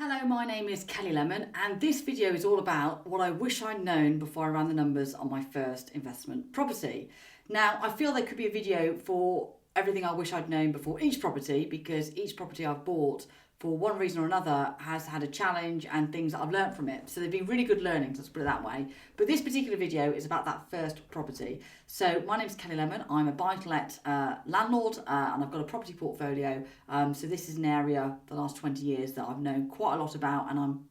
Hello, my name is Kelly Lemon and this video is all about what I wish I'd known before I ran the numbers on my first investment property. Now, I feel there could be a video for everything I wish I'd known before each property, because each property I've bought for one reason or another has had a challenge and things that I've learned from it. So they've been really good learnings, let's put it that way. But this particular video is about that first property. So my name is Kelly Lemon. I'm a buy-to-let landlord and I've got a property portfolio. So this is an area the last 20 years that I've known quite a lot about and I'm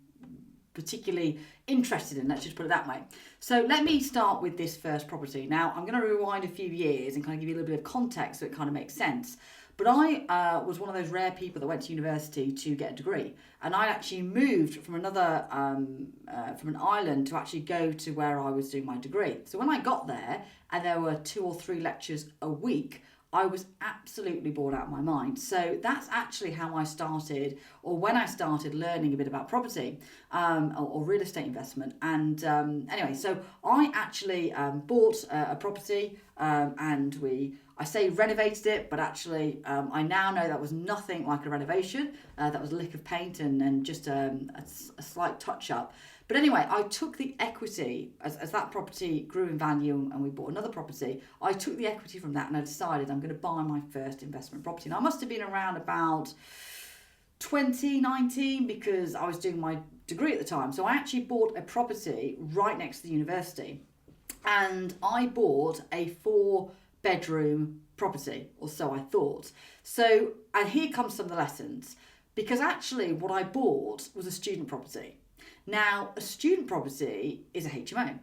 particularly interested in, let's just put it that way. So let me start with this first property. Now I'm going to rewind a few years and kind of give you a little bit of context so it kind of makes sense. But I was one of those rare people that went to university to get a degree, and I actually moved from another from an island to actually go to where I was doing my degree. So when I got there and there were 2 or 3 lectures a week, I was absolutely bored out of my mind. So that's actually how I started, or when I started learning a bit about property or real estate investment. And anyway, so I actually bought a property and I say renovated it, but actually I now know that was nothing like a renovation. That was a lick of paint and just a slight touch up. But anyway, I took the equity, as that property grew in value and we bought another property, I took the equity from that and I decided I'm going to buy my first investment property. And I must have been around about 2019 because I was doing my degree at the time. So I actually bought a property right next to the university and I bought a 4-bedroom property, or so I thought. So, and here comes some of the lessons, because actually what I bought was a student property. Now, a student property is a HMO.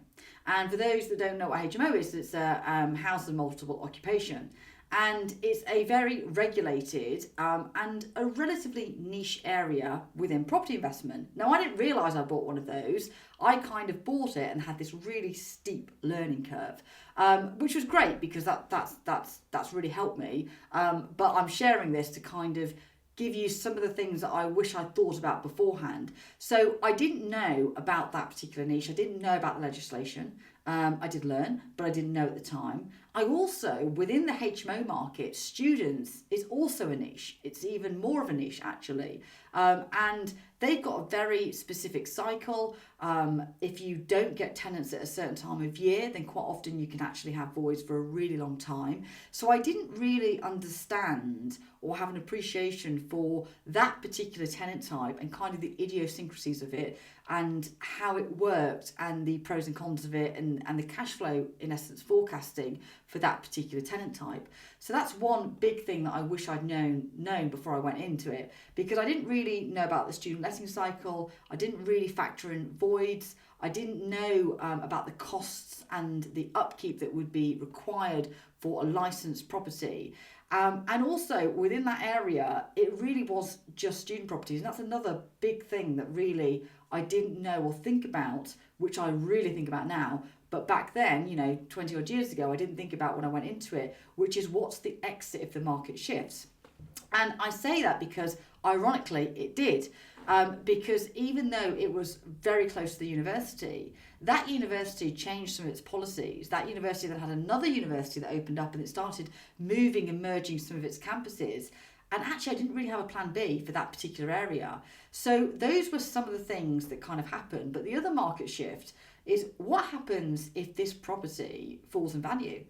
And for those that don't know what HMO is, it's a house of multiple occupation. And it's a very regulated and a relatively niche area within property investment. Now, I didn't realise I bought one of those. I kind of bought it and had this really steep learning curve, which was great because that's really helped me. But I'm sharing this to kind of give you some of the things that I wish I'd thought about beforehand. So I didn't know about that particular niche. I didn't know about the legislation. I did learn, but I didn't know at the time. I also, within the HMO market, students is also a niche. It's even more of a niche, actually. And they've got a very specific cycle. If you don't get tenants at a certain time of year, then quite often you can actually have voids for a really long time. So I didn't really understand or have an appreciation for that particular tenant type and kind of the idiosyncrasies of it and how it worked and the pros and cons of it and the cash flow, in essence, forecasting for that particular tenant type. So that's one big thing that I wish I'd known before I went into it, because I didn't really know about the student letting cycle. I didn't really factor in voids. I didn't know about the costs and the upkeep that would be required for a licensed property. And also within that area, it really was just student properties. And that's another big thing that really I didn't know or think about, which I really think about now. But back then, 20 odd years ago, I didn't think about when I went into it, which is what's the exit if the market shifts. And I say that because ironically it did. Because even though it was very close to the university, that university changed some of its policies. That university then had another university that opened up and it started moving and merging some of its campuses. And actually I didn't really have a plan B for that particular area. So those were some of the things that kind of happened. But the other market shift is what happens if this property falls in value?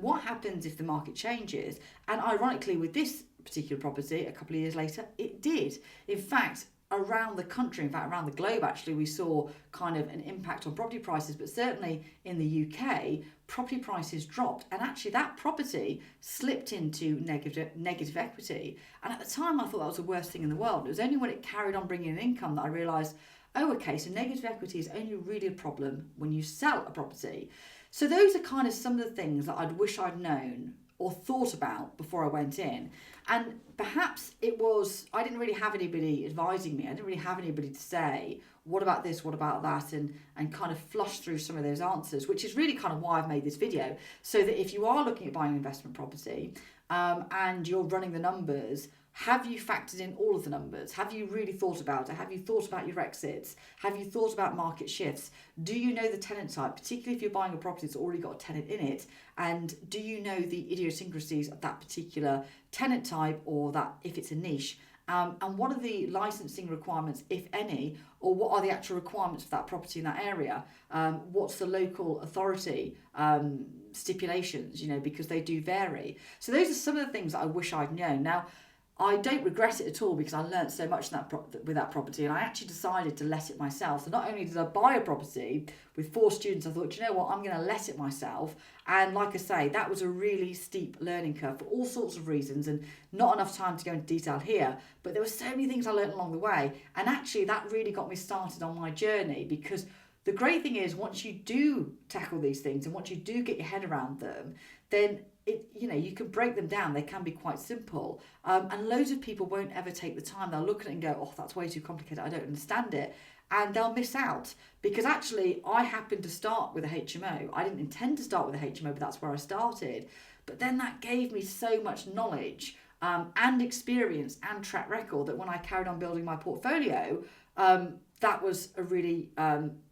What happens if the market changes? And ironically, with this particular property, a couple of years later, it did. In fact, around the country, in fact, around the globe, actually, we saw kind of an impact on property prices, but certainly in the UK, property prices dropped. And actually that property slipped into negative equity. And at the time, I thought that was the worst thing in the world. It was only when it carried on bringing in income that I realised, oh, okay, so negative equity is only really a problem when you sell a property. So those are kind of some of the things that I'd wish I'd known or thought about before I went in. And perhaps it was, I didn't really have anybody advising me. I didn't really have anybody to say, what about this, what about that, and kind of flush through some of those answers, which is really kind of why I've made this video. So that if you are looking at buying an investment property and you're running the numbers, have you factored in all of the numbers? Have you really thought about it? Have you thought about your exits? Have you thought about market shifts? Do you know the tenant type, particularly if you're buying a property that's already got a tenant in it? And do you know the idiosyncrasies of that particular tenant type, or that if it's a niche? and what are the licensing requirements, if any, or what are the actual requirements for that property in that area? What's the local authority stipulations, because they do vary. So those are some of the things that I wish I'd known. Now, I don't regret it at all because I learned so much with that property, and I actually decided to let it myself. So not only did I buy a property with 4 students, I thought, you know what, I'm going to let it myself. And like I say, that was a really steep learning curve for all sorts of reasons, and not enough time to go into detail here. But there were so many things I learned along the way, and actually that really got me started on my journey, because the great thing is once you do tackle these things and once you do get your head around them, then you can break them down. They can be quite simple. And loads of people won't ever take the time. They'll look at it and go, oh, that's way too complicated. I don't understand it. And they'll miss out, because actually I happened to start with a HMO. I didn't intend to start with a HMO, but that's where I started. But then that gave me so much knowledge and experience and track record that when I carried on building my portfolio, that was a really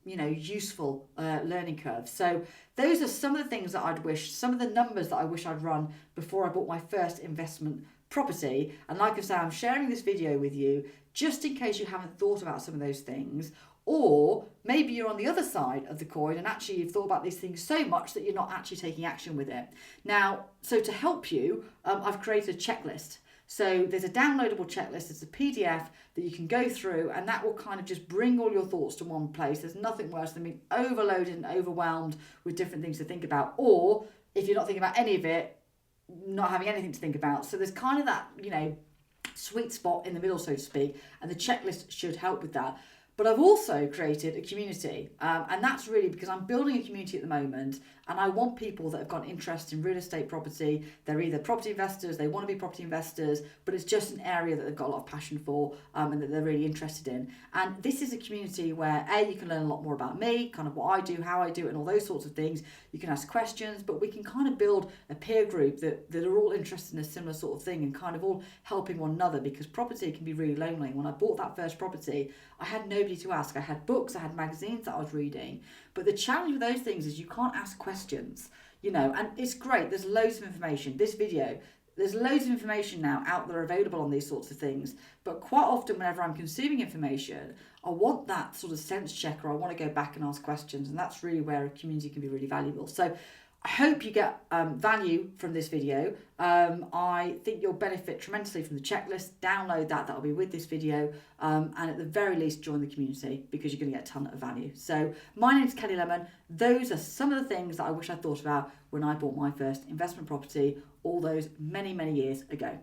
useful learning curve. So those are some of the things that I'd wish, some of the numbers that I wish I'd run before I bought my first investment property. And like I say, I'm sharing this video with you just in case you haven't thought about some of those things, or maybe you're on the other side of the coin and actually you've thought about these things so much that you're not actually taking action with it. Now, so to help you, I've created a checklist. So there's a downloadable checklist, it's a PDF that you can go through, and that will kind of just bring all your thoughts to one place. There's nothing worse than being overloaded and overwhelmed with different things to think about, or if you're not thinking about any of it, not having anything to think about. So there's kind of that, sweet spot in the middle, so to speak, and the checklist should help with that. But I've also created a community, and that's really because I'm building a community at the moment, and I want people that have got interest in real estate property. They're either property investors, they want to be property investors, but it's just an area that they've got a lot of passion for and that they're really interested in. And this is a community where, A, you can learn a lot more about me, kind of what I do, how I do it, and all those sorts of things. You can ask questions, but we can kind of build a peer group that are all interested in a similar sort of thing and kind of all helping one another, because property can be really lonely. When I bought that first property, I had nobody to ask. I had books, I had magazines that I was reading, but the challenge with those things is you can't ask questions, and it's great. There's loads of information. This video, there's loads of information now out there available on these sorts of things, but quite often whenever I'm consuming information, I want that sort of sense check, or I want to go back and ask questions, and that's really where a community can be really valuable. So I hope you get value from this video. I think you'll benefit tremendously from the checklist. Download that, that'll be with this video. And at the very least, join the community, because you're going to get a ton of value. So my name's Kelly Lemon. Those are some of the things that I wish I thought about when I bought my first investment property all those many, many years ago.